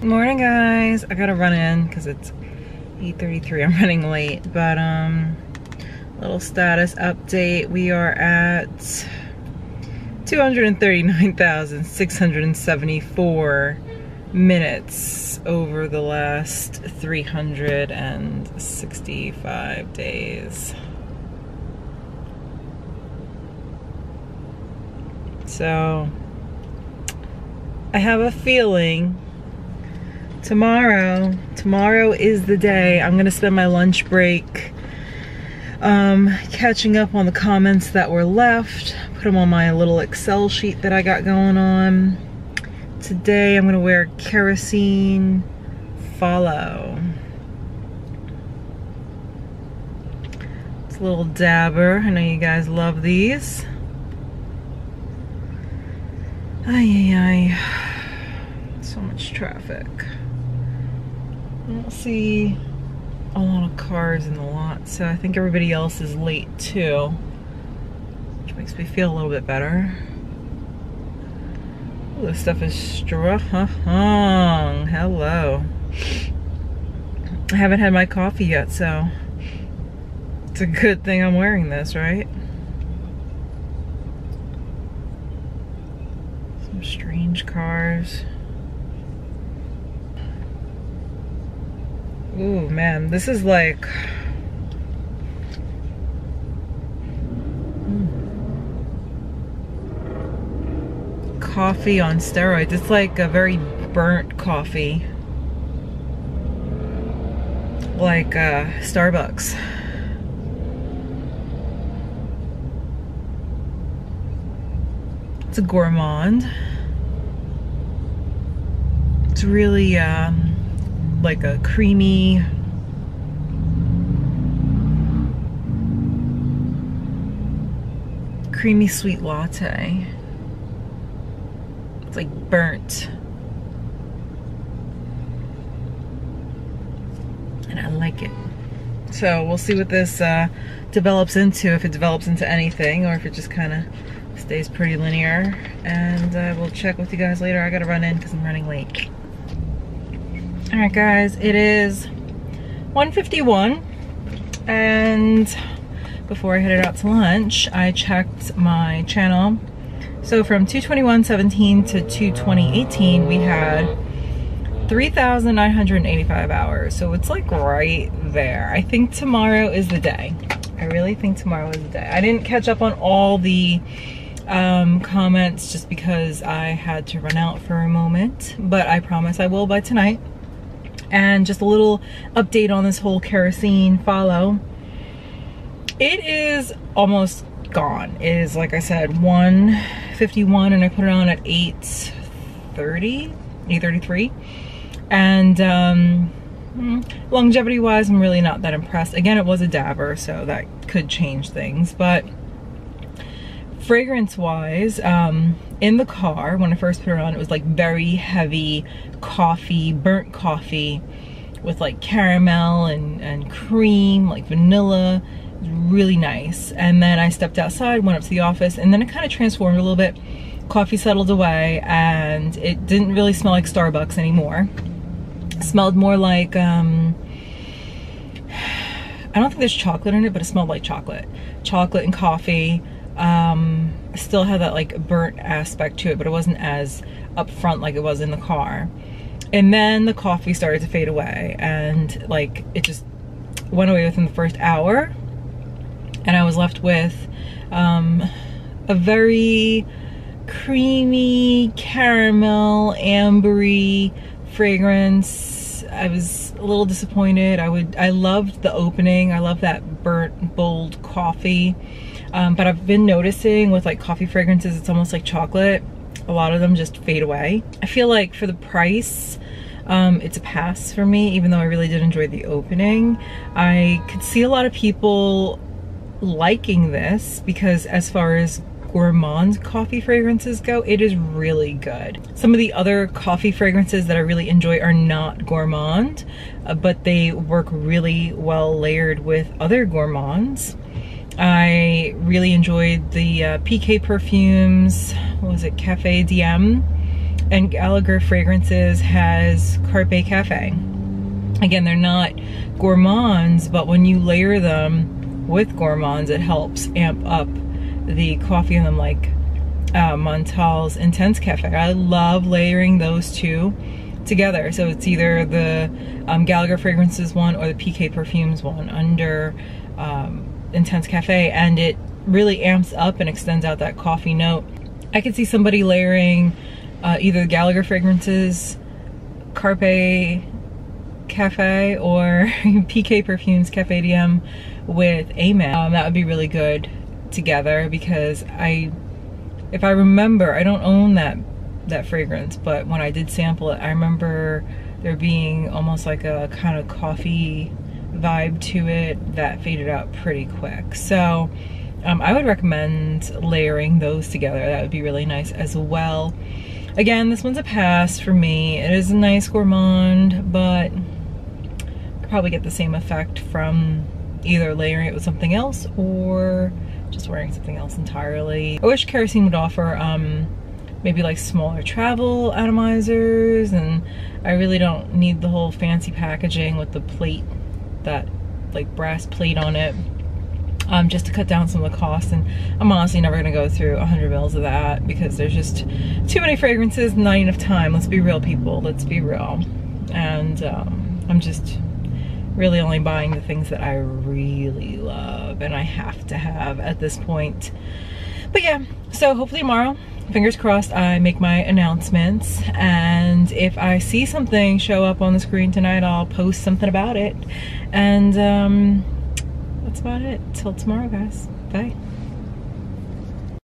Morning, guys. I gotta run in because it's 8:33. I'm running late, but little status update. We are at 239,674 minutes over the last 365 days. So I have a feeling tomorrow is the day. I'm gonna spend my lunch break catching up on the comments that were left, put them on my little Excel sheet that I got going on. Today I'm gonna wear kerosene follow. It's a little dabber. I know you guys love these. Ay, ay, ay. So much traffic. I don't see a lot of cars in the lot, so I think everybody else is late too, which makes me feel a little bit better. Ooh, this stuff is strong. Hello. I haven't had my coffee yet, so it's a good thing I'm wearing this, right? Some strange cars. Ooh, man, this is like coffee on steroids. It's like a very burnt coffee, like Starbucks. It's a Gourmand. It's really like a creamy sweet latte. It's like burnt, and I like it. So we'll see what this develops into, if it develops into anything or if it just kind of stays pretty linear, and we'll check with you guys later. I gotta run in because I'm running late. Alright guys, it is 1:51, and before I headed out to lunch, I checked my channel. So from 2/21/17 to 2/20/18, we had 3,985 hours. So it's like right there. I think tomorrow is the day. I really think tomorrow is the day. I didn't catch up on all the comments just because I had to run out for a moment, but I promise I will by tonight. And just a little update on this whole kerosene follow. It is almost gone. It is, like I said, 1:51, and I put it on at 8:33. And longevity wise, I'm really not that impressed. Again, it was a dabber, so that could change things. But fragrance wise, in the car when I first put it on, it was like very heavy coffee, burnt coffee with like caramel and cream, like vanilla. It was really nice. And then I stepped outside, went up to the office, and then it kind of transformed a little bit. Coffee settled away and it didn't really smell like Starbucks anymore. It smelled more like I don't think there's chocolate in it, but it smelled like chocolate and coffee. Still had that like burnt aspect to it, but it wasn't as upfront like it was in the car. And then the coffee started to fade away, and like it just went away within the first hour, and I was left with a very creamy caramel ambery fragrance. I was a little disappointed. I loved the opening. I love that burnt bold coffee. But I've been noticing with like coffee fragrances, it's almost like chocolate. A lot of them just fade away. I feel like for the price, it's a pass for me, even though I really did enjoy the opening. I could see a lot of people liking this because as far as Gourmand coffee fragrances go, it is really good. Some of the other coffee fragrances that I really enjoy are not Gourmand, but they work really well layered with other Gourmands. I really enjoyed the PK perfumes. What was it? Cafe Diem. And Gallagher Fragrances has Carpe Cafe. Again, they're not gourmands, but when you layer them with gourmands, it helps amp up the coffee in them, like Montal's Intense Cafe. I love layering those two together. So it's either the Gallagher Fragrances one or the PK Perfumes one under Intense Cafe, and it really amps up and extends out that coffee note. I could see somebody layering either Gallagher Fragrances Carpe Cafe or PK Perfumes Cafe DM with Amen. That would be really good together, because if I remember, I don't own that fragrance, but when I did sample it, I remember there being almost like a kind of coffee vibe to it that faded out pretty quick. So I would recommend layering those together. That would be really nice as well. Again, this one's a pass for me. It is a nice gourmand, but I probably get the same effect from either layering it with something else or just wearing something else entirely. I wish Kerosene would offer maybe like smaller travel atomizers, and I really don't need the whole fancy packaging with the plate, that like brass plate on it, just to cut down some of the cost. And I'm honestly never gonna go through 100 mils of that because there's just too many fragrances, not enough time. Let's be real, people, let's be real. And I'm just really only buying the things that I really love and I have to have at this point. But yeah, so hopefully tomorrow, fingers crossed, I make my announcements, and if I see something show up on the screen tonight, I'll post something about it. And that's about it. Till tomorrow, guys. Bye.